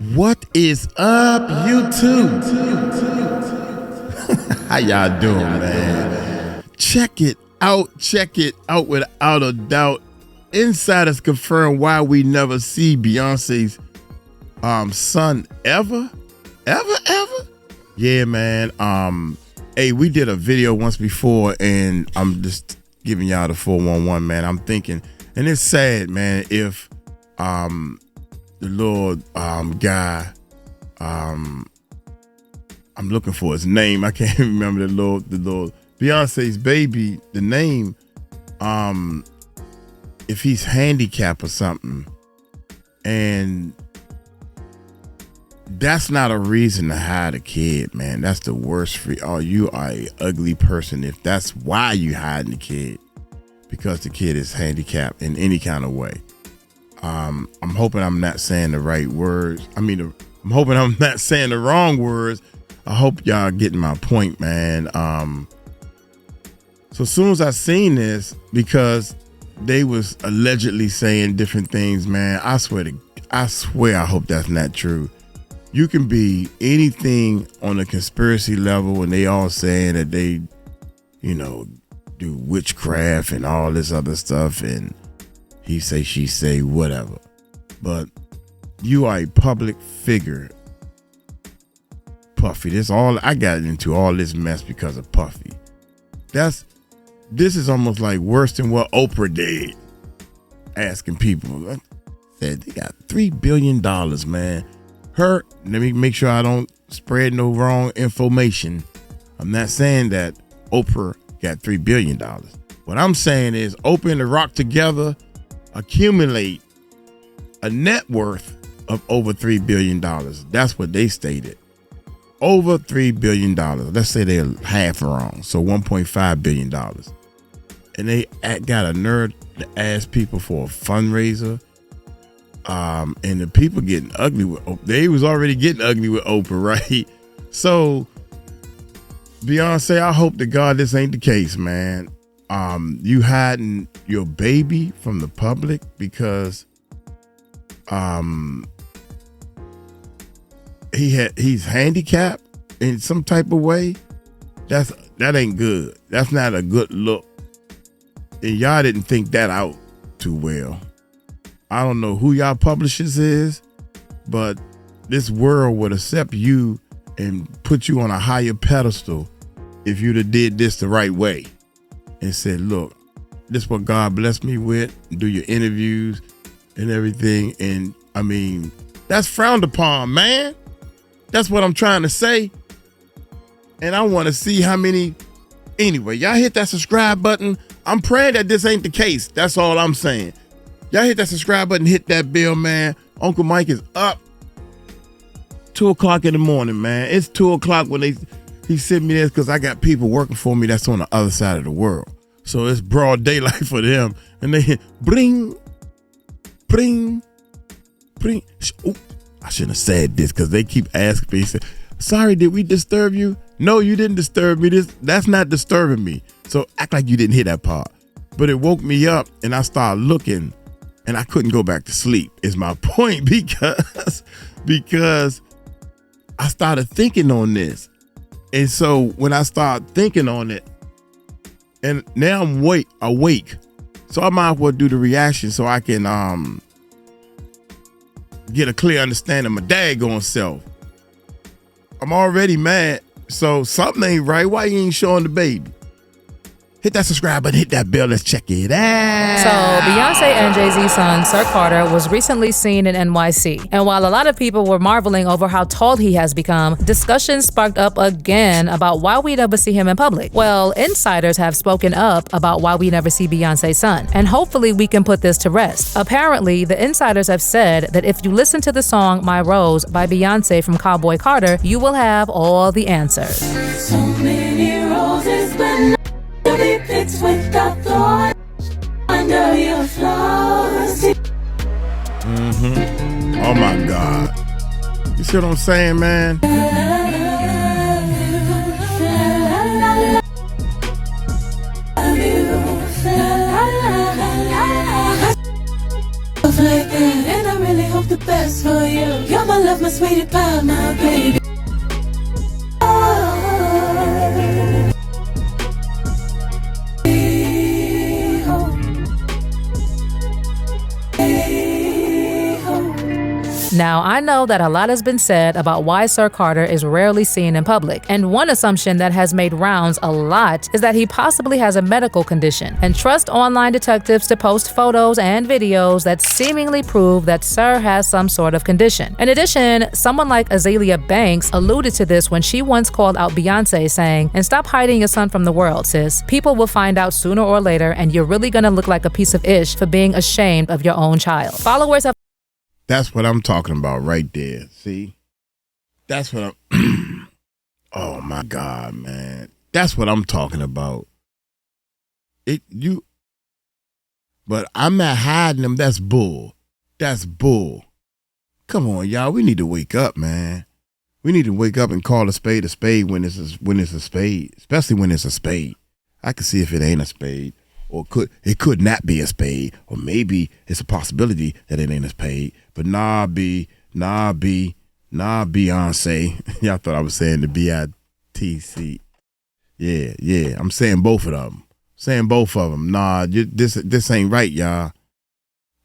What is up, YouTube? How y'all doing, man? Check it out without a doubt. Insiders confirm why we never see Beyonce's son ever. Yeah, man. Hey, we did a video once before, and I'm just giving y'all the 411, man. I'm thinking, and it's sad, man, if the little guy, I'm looking for his name. I can't remember the little Beyonce's baby, the name, if he's handicapped or something. And that's not a reason to hide a kid, man. That's the worst for you. Oh, you are an ugly person if that's why you hiding the kid, because the kid is handicapped in any kind of way. I'm hoping I'm not saying the right words. I'm hoping I'm not saying the wrong words. I hope y'all getting my point, man. So as soon as I seen this, because they was allegedly saying different things, man, I swear I hope that's not true. You can be anything on a conspiracy level, and they all saying that they, do witchcraft and all this other stuff, and he say, she say, whatever. But you are a public figure, Puffy. I got into all this mess because of Puffy. This is almost like worse than what Oprah did. Asking people, said they got $3 billion, man. Let me make sure I don't spread no wrong information. I'm not saying that Oprah got $3 billion. What I'm saying is Oprah and The Rock together accumulate a net worth of over $3 billion. That's what they stated. Over $3 billion. Let's say they're half wrong. So $1.5 billion. And they got a nerve to ask people for a fundraiser. And the people getting ugly with Oprah. They was already getting ugly with Oprah, right? So Beyonce, I hope to God this ain't the case, man. You hiding your baby from the public because he's handicapped in some type of way. That ain't good. That's not a good look. And y'all didn't think that out too well. I don't know who y'all publishers is, but this world would accept you and put you on a higher pedestal if you'd have did this the right way and said, look, this is what God blessed me with, do your interviews and everything. And I mean, that's frowned upon, man. That's what I'm trying to say. And I want to see how many. Anyway, y'all hit that subscribe button. I'm praying that this ain't the case. That's all I'm saying. Y'all hit that subscribe button, hit that bell, man. Uncle Mike is up 2 o'clock in the morning, man. It's 2 o'clock when he sent me this because I got people working for me that's on the other side of the world. So it's broad daylight for them. And they hit bring. Ooh, I shouldn't have said this because they keep asking me, say, sorry, did we disturb you? No, you didn't disturb me. That's not disturbing me. So act like you didn't hear that part. But it woke me up and I started looking. And I couldn't go back to sleep is my point because I started thinking on this. And so when I started thinking on it, and now I'm awake. So I might as well do the reaction so I can get a clear understanding of my daggone self. I'm already mad. So something ain't right. Why you ain't showing the baby? Hit that subscribe button, hit that bell, let's check it out. So Beyonce and Jay-Z's son, 𝗟𝗏𝗡𝗞𝗦, was recently seen in NYC. And while a lot of people were marveling over how tall he has become, discussion sparked up again about why we never see him in public. Well, insiders have spoken up about why we never see Beyonce's son. And hopefully we can put this to rest. Apparently, the insiders have said that if you listen to the song My Rose by Beyonce from Cowboy Carter, you will have all the answers. So many roses, but to be picked with the thorn under your flowers. Oh my God. You see what I'm saying, man? Like that, and I really hope the best for you. You're my love, my sweetie pie, my baby. Now, I know that a lot has been said about why Sir Carter is rarely seen in public, and one assumption that has made rounds a lot is that he possibly has a medical condition, and trust online detectives to post photos and videos that seemingly prove that Sir has some sort of condition. In addition, someone like Azealia Banks alluded to this when she once called out Beyoncé, saying, "And stop hiding your son from the world, sis. People will find out sooner or later, and you're really gonna look like a piece of ish for being ashamed of your own child." Followers have That's what I'm talking about right there. See? That's what I'm... Oh, my God, man. That's what I'm talking about. But I'm not hiding them. That's bull. That's bull. Come on, y'all. We need to wake up, man. We need to wake up and call a spade when it's a spade, especially when it's a spade. I can see if it ain't a spade. Or it could not be a spade, or maybe it's a possibility that it ain't a spade. But nah, Beyoncé. Y'all thought I was saying the B-I-T-C. Yeah. I'm saying both of them. Nah, this ain't right, y'all.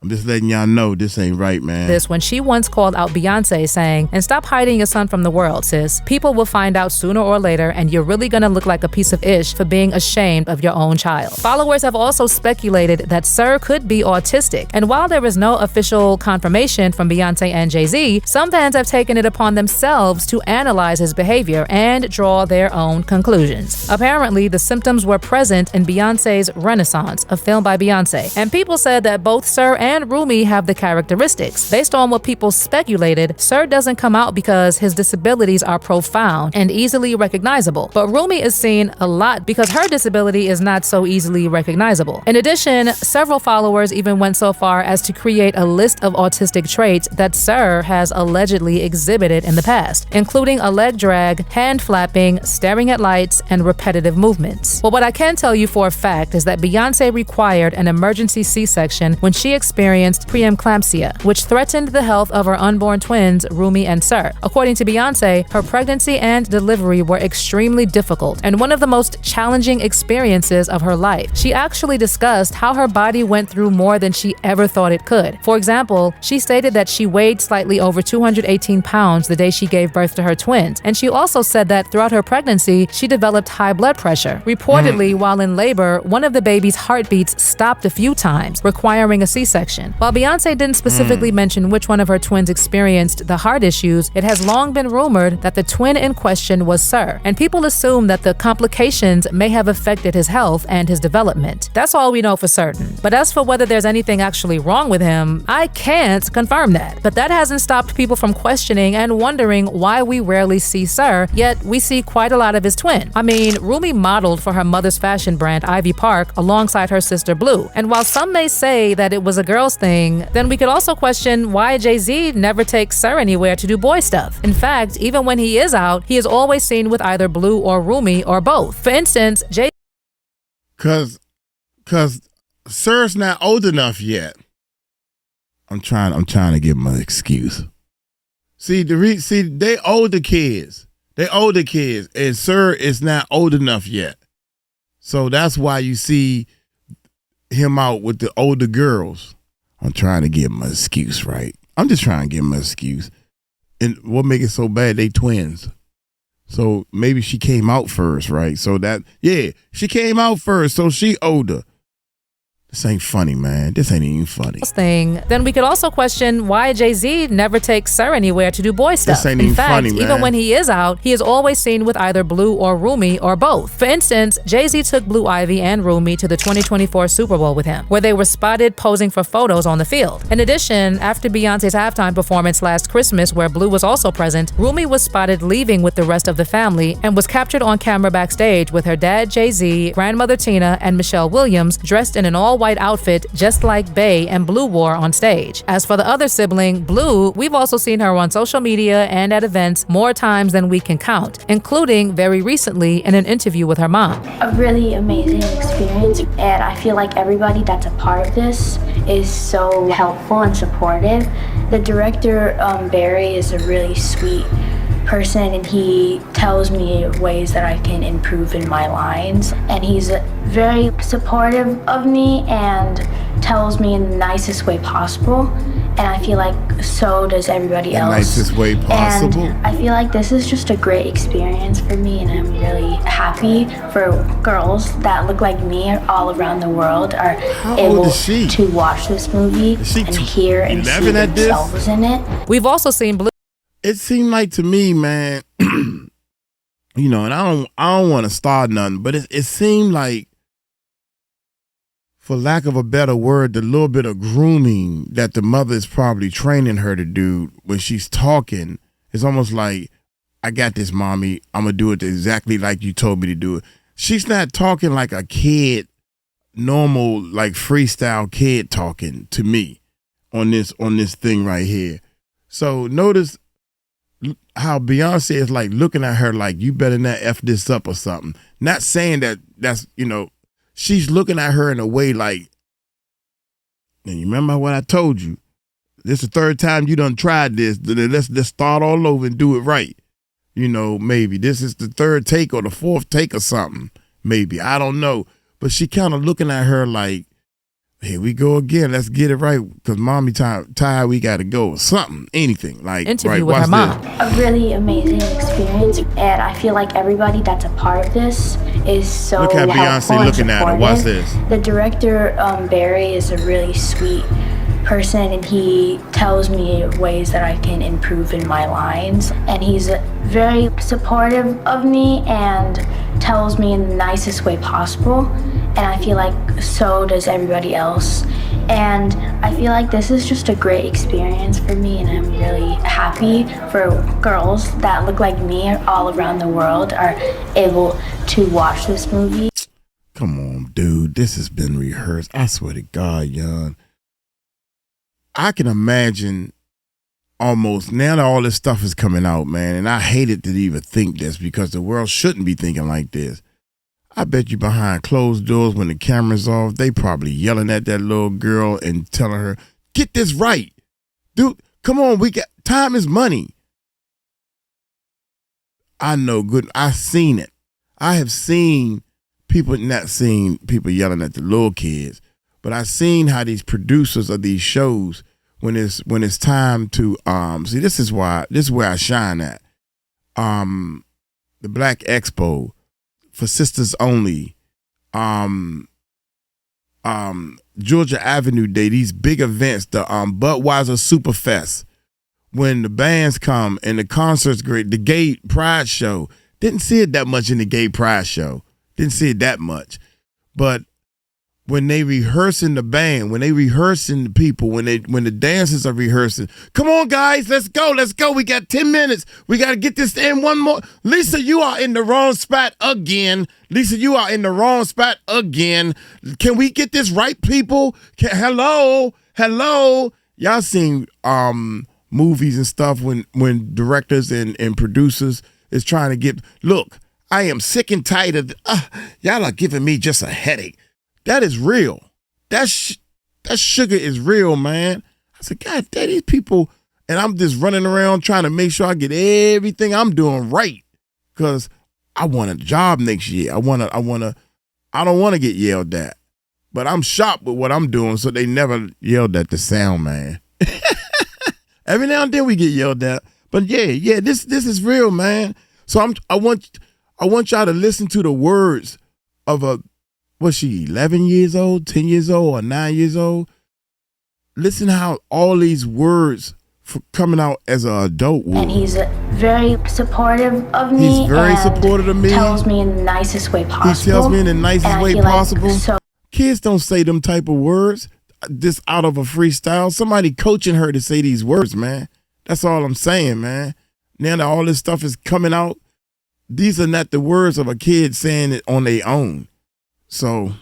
I'm just letting y'all know this ain't right, man. This when she once called out Beyoncé, saying, "And stop hiding your son from the world, sis. People will find out sooner or later, and you're really gonna look like a piece of ish for being ashamed of your own child." Followers have also speculated that Sir could be autistic, and while there is no official confirmation from Beyoncé and Jay-Z, some fans have taken it upon themselves to analyze his behavior and draw their own conclusions. Apparently, the symptoms were present in Beyoncé's Renaissance, a film by Beyoncé, and people said that both Sir and Rumi have the characteristics. Based on what people speculated, Sir doesn't come out because his disabilities are profound and easily recognizable, but Rumi is seen a lot because her disability is not so easily recognizable. In addition, several followers even went so far as to create a list of autistic traits that Sir has allegedly exhibited in the past, including a leg drag, hand flapping, staring at lights, and repetitive movements. But what I can tell you for a fact is that Beyoncé required an emergency C-section when she experienced preeclampsia, which threatened the health of her unborn twins, Rumi and Sir. According to Beyoncé, her pregnancy and delivery were extremely difficult and one of the most challenging experiences of her life. She actually discussed how her body went through more than she ever thought it could. For example, she stated that she weighed slightly over 218 pounds the day she gave birth to her twins, and she also said that throughout her pregnancy, she developed high blood pressure. Reportedly, while in labor, one of the baby's heartbeats stopped a few times, requiring a C-section. While Beyoncé didn't specifically mention which one of her twins experienced the heart issues, it has long been rumored that the twin in question was Sir, and people assume that the complications may have affected his health and his development. That's all we know for certain. But as for whether there's anything actually wrong with him, I can't confirm that. But that hasn't stopped people from questioning and wondering why we rarely see Sir, yet we see quite a lot of his twin. I mean, Rumi modeled for her mother's fashion brand Ivy Park alongside her sister Blue, and while some may say that it was a girl's thing, then we could also question why Jay-Z never takes Sir anywhere to do boy stuff. In fact, even when he is out, he is always seen with either Blue or Rumi or both. For instance, Cause Sir's not old enough yet. I'm trying to give him an excuse. See, they older kids. And Sir is not old enough yet. So that's why you see him out with the older girls. I'm trying to give him an excuse, right? I'm just trying to give him an excuse. And what make it so bad? They twins. So maybe she came out first, right? So she came out first, so she older. This ain't funny, man. This ain't even funny. Then we could also question why Jay-Z never takes Sir anywhere to do boy stuff. This ain't even funny, man. Even when he is out, he is always seen with either Blue or Rumi or both. For instance, Jay-Z took Blue Ivy and Rumi to the 2024 Super Bowl with him, where they were spotted posing for photos on the field. In addition, after Beyoncé's halftime performance last Christmas, where Blue was also present, Rumi was spotted leaving with the rest of the family and was captured on camera backstage with her dad, Jay-Z, grandmother Tina, and Michelle Williams dressed in an all all-white outfit just like Bey and Blue wore on stage. As for the other sibling, Blue, we've also seen her on social media and at events more times than we can count, including very recently in an interview with her mom. A really amazing experience, and I feel like everybody that's a part of this is so helpful and supportive. The director, Barry, is a really sweet person, and he tells me ways that I can improve in my lines, and he's very supportive of me and tells me in the nicest way possible, and I feel like so does everybody else. Nicest way possible. And I feel like this is just a great experience for me, and I'm really happy for girls that look like me all around the world are able to watch this movie and hear and see themselves in it. We've also seen Blue. It seemed like to me, man, you know, and I don't want to start nothing, but it seemed like, for lack of a better word, the little bit of grooming that the mother is probably training her to do when she's talking is almost like, I got this, mommy. I'm going to do it exactly like you told me to do it. She's not talking like a kid, normal, like freestyle kid talking to me on this thing right here. So notice how Beyonce is like looking at her like, you better not F this up or something. Not saying that's, you know, she's looking at her in a way like, and you remember what I told you? This is the third time you done tried this. Let's start all over and do it right. You know, maybe this is the third take or the fourth take or something. Maybe, I don't know. But she kind of looking at her like, here we go again. Let's get it right, because mommy tired. We got to go or something, anything like. Interview with her mom. A really amazing experience, and I feel like everybody that's a part of this is so helpful. Look at Beyonce looking at her. Watch this. The director, Barry, is a really sweet person, and he tells me ways that I can improve in my lines, and he's very supportive of me and tells me in the nicest way possible, and I feel like so does everybody else, and I feel like this is just a great experience for me, and I'm really happy for girls that look like me all around the world are able to watch this movie. Come on, dude, this has been rehearsed. I swear to God, young. I can imagine almost now that all this stuff is coming out, man, and I hated to even think this because the world shouldn't be thinking like this. I bet you behind closed doors when the camera's off, they probably yelling at that little girl and telling her, get this right. Dude, come on, time is money. I know good. I've seen it. I have seen people, not seen people yelling at the little kids, but I've seen how these producers of these shows, when it's time to see, this is where I shine at. The Black Expo, for Sisters Only, Georgia Avenue Day, these big events, the Budweiser Superfest, when the bands come and the concert's great, the Gay Pride Show, didn't see it that much in the Gay Pride Show, didn't see it that much, but when they rehearsing the band, when they rehearsing the people, when the dancers are rehearsing, come on guys, let's go. We got 10 minutes. We got to get this in one more. Lisa, you are in the wrong spot again. Can we get this right, people? Hello. Y'all seen movies and stuff when directors and producers is trying to get, look, I am sick and tired of, y'all are giving me just a headache. That is real. That sugar is real, man. I said, God, these people, and I'm just running around trying to make sure I get everything I'm doing right, because I want a job next year. I don't want to get yelled at, but I'm sharp with what I'm doing, so they never yelled at the sound man. Every now and then we get yelled at, but yeah, this is real, man. So I want y'all to listen to the words of was she 11 years old, 10 years old, or 9 years old? Listen how all these words coming out as an adult would. And he's very supportive of me. He's very supportive of me. Tells me in the nicest way possible. He tells me in the nicest way possible. Like Kids don't say them type of words this out of a freestyle. Somebody coaching her to say these words, man. That's all I'm saying, man. Now that all this stuff is coming out, these are not the words of a kid saying it on their own. So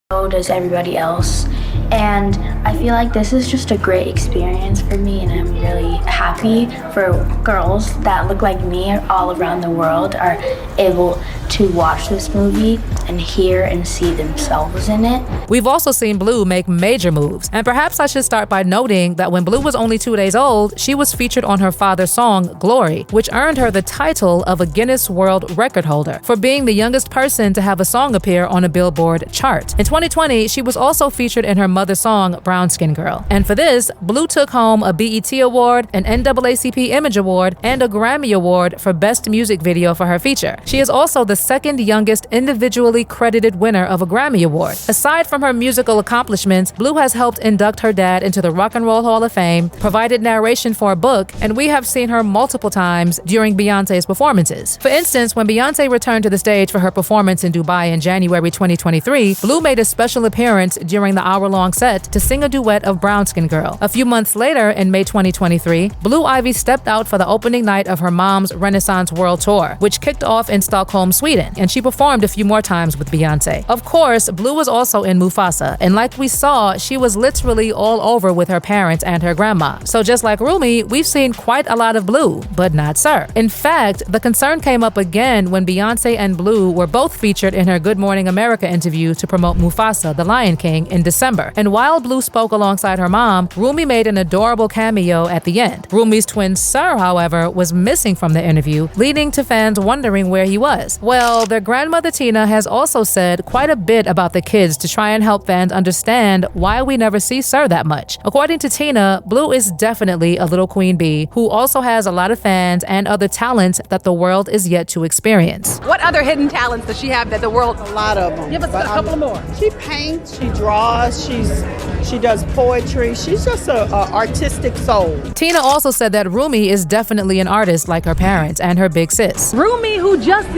so does everybody else. And I feel like this is just a great experience for me, and I'm really happy for girls that look like me all around the world are able to watch this movie and hear and see themselves in it. We've also seen Blue make major moves, and perhaps I should start by noting that when Blue was only 2 days old, she was featured on her father's song, Glory, which earned her the title of a Guinness World Record holder for being the youngest person to have a song appear on a Billboard chart. In 2020, she was also featured in her mother's song, Brown Skin Girl. And for this, Blue took home a BET Award, an NAACP Image Award, and a Grammy Award for Best Music Video for her feature. She is also the second youngest individually credited winner of a Grammy Award. Aside from her musical accomplishments, Blue has helped induct her dad into the Rock and Roll Hall of Fame, provided narration for a book, and we have seen her multiple times during Beyoncé's performances. For instance, when Beyoncé returned to the stage for her performance in Dubai in January 2023, Blue made a special appearance during the hour-long set to sing a duet of Brown Skin Girl. A few months later, in May 2023, Blue Ivy stepped out for the opening night of her mom's Renaissance World Tour, which kicked off in Stockholm, Sweden, and she performed a few more times with Beyoncé. Of course, Blue was also in Mufasa, and like we saw, she was literally all over with her parents and her grandma. So just like Rumi, we've seen quite a lot of Blue, but not Sir. In fact, the concern came up again when Beyoncé and Blue were both featured in her Good Morning America interview to promote Mufasa, the Lion King, in December. And while Blue spoke alongside her mom, Rumi made an adorable cameo at the end. Rumi's twin Sir, however, was missing from the interview, leading to fans wondering where he was. Well, their grandmother Tina has also said quite a bit about the kids to try and help fans understand why we never see Sir that much. According to Tina, Blue is definitely a little queen bee who also has a lot of fans and other talents that the world is yet to experience. What other hidden talents does she have that the world? A lot of them. Give us a couple more. She paints, she draws, she does poetry. She's just an artistic soul. Tina also said that Rumi is definitely an artist like her parents and her big sis. Rumi, who just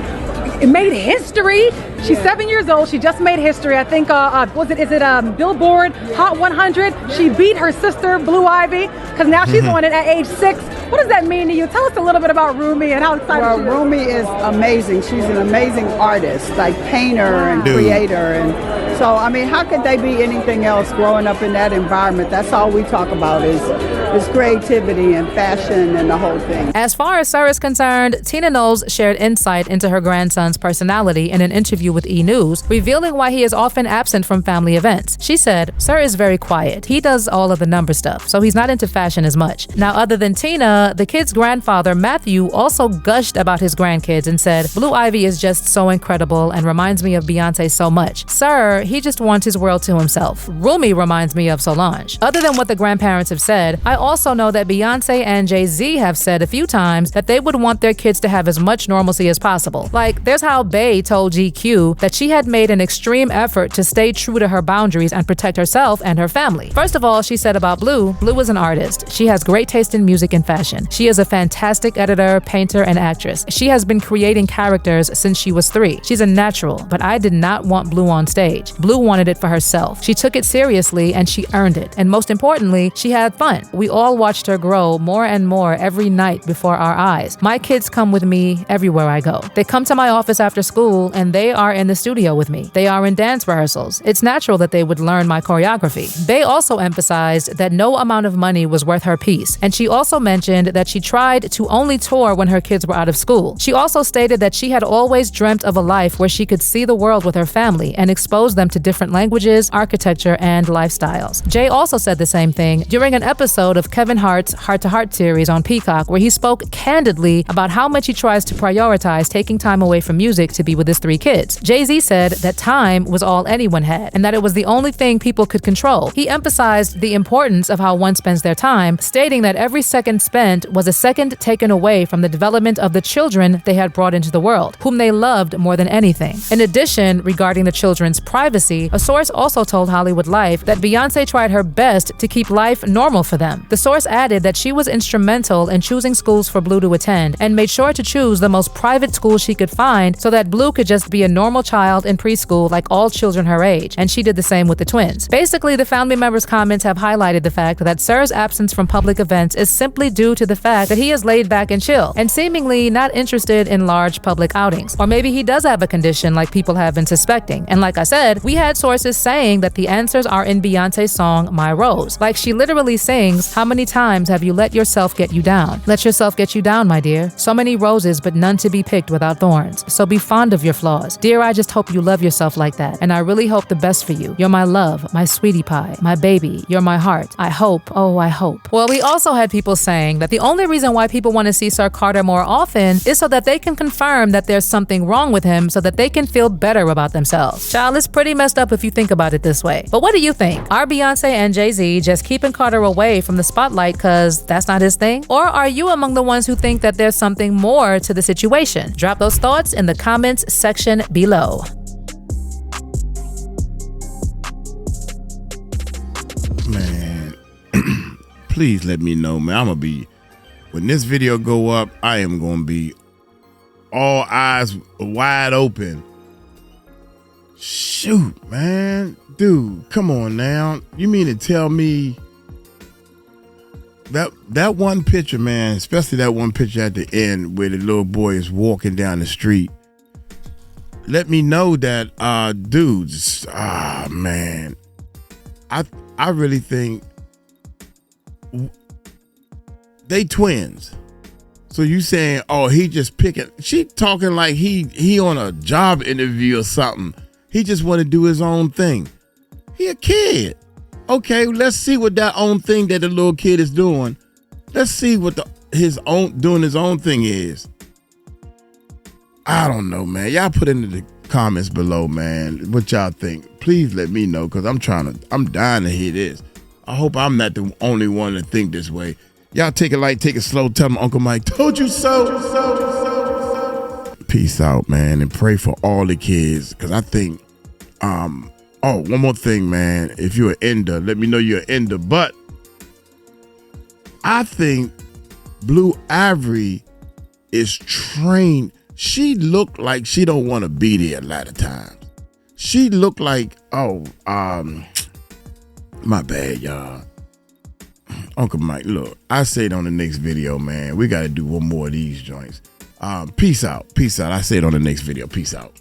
made history. She's 7 years old. She just made history. I think, is it Billboard Hot 100? She beat her sister, Blue Ivy, because now she's on it at age 6. What does that mean to you? Tell us a little bit about Rumi and how excited she is. Well, Rumi is amazing. She's an amazing artist, like painter and creator. And so, I mean, how could they be anything else growing up in that environment? That's all we talk about is creativity and fashion and the whole thing. As far as Sir is concerned, Tina Knowles shared insight into her grandson's personality in an interview with E! News, revealing why he is often absent from family events. She said, Sir is very quiet. He does all of the number stuff, so he's not into fashion as much. Now, other than Tina, the kid's grandfather, Matthew, also gushed about his grandkids and said, Blue Ivy is just so incredible and reminds me of Beyoncé so much. Sir, he just wants his world to himself. Rumi reminds me of Solange. Other than what the grandparents have said, I also know that Beyoncé and Jay-Z have said a few times that they would want their kids to have as much normalcy as possible. Like, there's how Bey told GQ that she had made an extreme effort to stay true to her boundaries and protect herself and her family. First of all, she said about Blue is an artist. She has great taste in music and fashion. She is a fantastic editor, painter, and actress. She has been creating characters since she was 3. She's a natural, but I did not want Blue on stage. Blue wanted it for herself. She took it seriously and she earned it. And most importantly, she had fun. We all watched her grow more and more every night before our eyes. My kids come with me everywhere I go. They come to my office after school and they are in the studio with me. They are in dance rehearsals. It's natural that they would learn my choreography. Bey also emphasized that no amount of money was worth her piece. And she also mentioned that she tried to only tour when her kids were out of school. She also stated that she had always dreamt of a life where she could see the world with her family and expose them to different languages, architecture, and lifestyles. Jay also said the same thing during an episode of Kevin Hart's Heart to Heart series on Peacock, where he spoke candidly about how much he tries to prioritize taking time away from music to be with his 3 kids. Jay-Z said that time was all anyone had and that it was the only thing people could control. He emphasized the importance of how one spends their time, stating that every second spent was a second taken away from the development of the children they had brought into the world, whom they loved more than anything. In addition, regarding the children's privacy, a source also told Hollywood Life that Beyoncé tried her best to keep life normal for them. The source added that she was instrumental in choosing schools for Blue to attend and made sure to choose the most private school she could find so that Blue could just be a normal child in preschool like all children her age, and she did the same with the twins. Basically, the family members' comments have highlighted the fact that Sir's absence from public events is simply due to the fact that he is laid back and chill and seemingly not interested in large public outings. Or maybe he does have a condition like people have been suspecting. And like I said, we had sources saying that the answers are in Beyonce's song My Rose. Like she literally sings, "How many times have you let yourself get you down? Let yourself get you down, my dear. So many roses, but none to be picked without thorns. So be fond of your flaws. Dear, I just hope you love yourself like that. And I really hope the best for you. You're my love, my sweetie pie, my baby. You're my heart. I hope, oh, I hope." Well, we also had people saying that the only reason why people want to see Sir Carter more often is so that they can confirm that there's something wrong with him so that they can feel better about themselves. Child, it's pretty messed up if you think about it this way. But what do you think? Are Beyonce and Jay-Z just keeping Carter away from the spotlight because that's not his thing? Or are you among the ones who think that there's something more to the situation? Drop those thoughts in the comments section below. Man, please let me know, man. When this video go up, I am gonna be all eyes wide open. Shoot, man. Dude, come on now. You mean to tell me that one picture, man, especially that one picture at the end where the little boy is walking down the street, let me know that dudes, man, I really think they twins. So you saying, oh, he just picking? She talking like he on a job interview or something. He just want to do his own thing. He a kid. Okay, let's see what that own thing that the little kid is doing. Let's see what his own thing is. I don't know, man. Y'all put into the comments below, man, what y'all think. Please let me know, because I'm dying to hear this. I hope I'm not the only one to think this way. Y'all take it light, take it slow. Tell them Uncle Mike told you so. Peace out, man, and pray for all the kids, because I think, oh, one more thing, man. If you're an ender, let me know you're an ender. But I think Blue Ivy is trained. She looked like she don't want to be there a lot of times. She looked like, my bad, y'all. Uncle Mike, look, I say it on the next video, man. We got to do one more of these joints. Peace out. Peace out. I say it on the next video. Peace out.